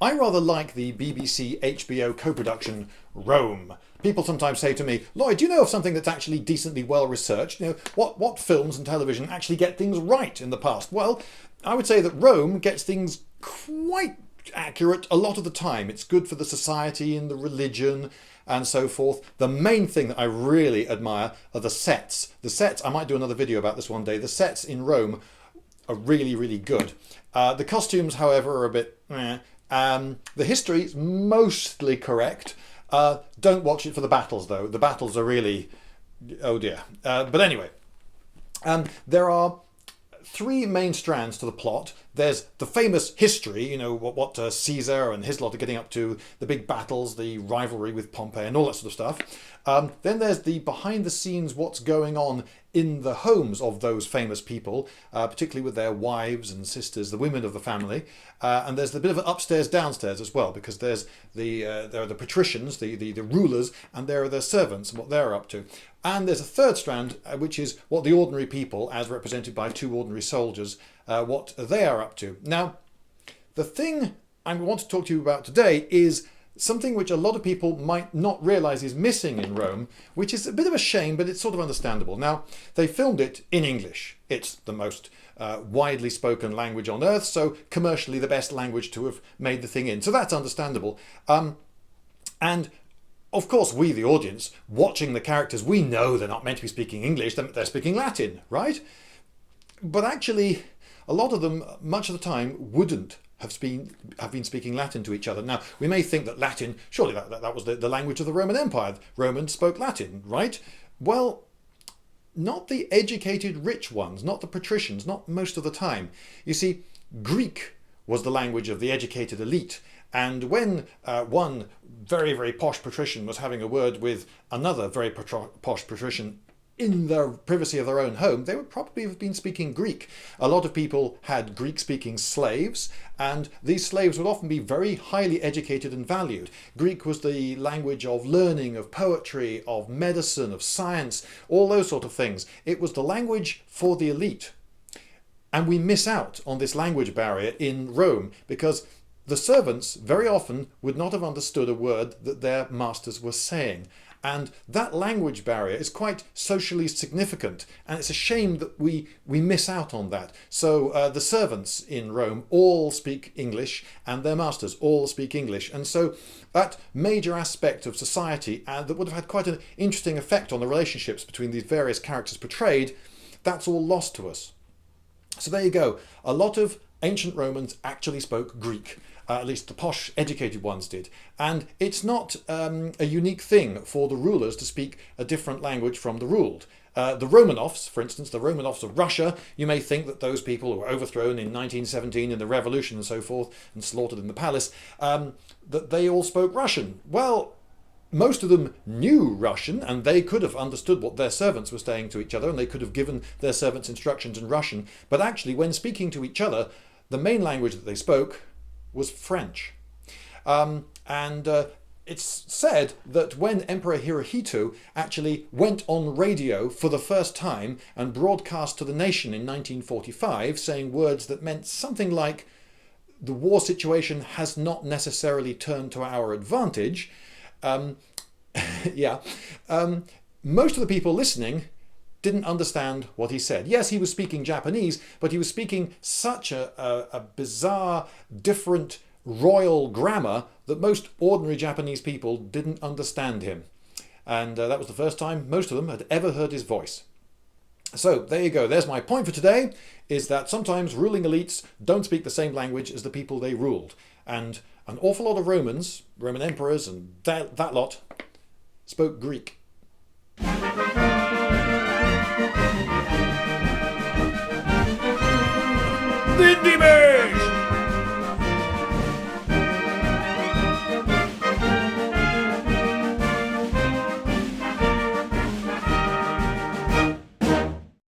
I rather like the BBC HBO co-production Rome. People sometimes say to me, Lloyd, do you know of something that's actually decently well researched? You know, what films and television actually get things right in the past? Well, I would say that Rome gets things quite accurate a lot of the time. It's good for the society and the religion and so forth. The main thing that I really admire are the sets. The sets, I might do another video about this one day, the sets in Rome are really, really good. The costumes, however, are a bit the history is mostly correct. Don't watch it for the battles, though. The battles are really, oh dear. But anyway, there are three main strands to the plot. There's the famous history, you know, what Caesar and his lot are getting up to, the big battles, the rivalry with Pompey and all that sort of stuff. Then there's the behind the scenes, what's going on in the homes of those famous people, particularly with their wives and sisters, the women of the family. And there's a bit of an upstairs, downstairs as well, because there are the patricians, the rulers, and there are their servants and what they're up to. And there's a third strand, which is what the ordinary people, as represented by two ordinary soldiers, what they are up to. Now, the thing I want to talk to you about today is something which a lot of people might not realise is missing in Rome, which is a bit of a shame, but it's sort of understandable. Now, they filmed it in English. It's the most widely spoken language on earth, so commercially the best language to have made the thing in. So that's understandable. And of course, we, the audience, watching the characters, we know they're not meant to be speaking English, they're speaking Latin, right? But actually, a lot of them, much of the time, wouldn't have been speaking Latin to each other. Now, we may think that Latin, surely that was the language of the Roman Empire. Romans spoke Latin, right? Well, not the educated rich ones, not the patricians, not most of the time. You see, Greek was the language of the educated elite. And when one very, very posh patrician was having a word with another very posh patrician in the privacy of their own home, they would probably have been speaking Greek. A lot of people had Greek-speaking slaves, and these slaves would often be very highly educated and valued. Greek was the language of learning, of poetry, of medicine, of science, all those sort of things. It was the language for the elite. And we miss out on this language barrier in Rome because the servants very often would not have understood a word that their masters were saying. And that language barrier is quite socially significant, and it's a shame that we miss out on that. So the servants in Rome all speak English, and their masters all speak English. And so that major aspect of society that would have had quite an interesting effect on the relationships between these various characters portrayed, that's all lost to us. So there you go. A lot of ancient Romans actually spoke Greek. At least the posh, educated ones did. And it's not a unique thing for the rulers to speak a different language from the ruled. The Romanovs, for instance, the Romanovs of Russia, you may think that those people who were overthrown in 1917 in the revolution and so forth and slaughtered in the palace, that they all spoke Russian. Well, most of them knew Russian, and they could have understood what their servants were saying to each other, and they could have given their servants instructions in Russian. But actually, when speaking to each other, the main language that they spoke was French. It's said that when Emperor Hirohito actually went on radio for the first time and broadcast to the nation in 1945, saying words that meant something like, the war situation has not necessarily turned to our advantage, most of the people listening didn't understand what he said. Yes, he was speaking Japanese, but he was speaking such a bizarre, different royal grammar that most ordinary Japanese people didn't understand him. And that was the first time most of them had ever heard his voice. So there you go. There's my point for today, is that sometimes ruling elites don't speak the same language as the people they ruled. And an awful lot of Romans, Roman emperors and that lot, spoke Greek. Lindybeige!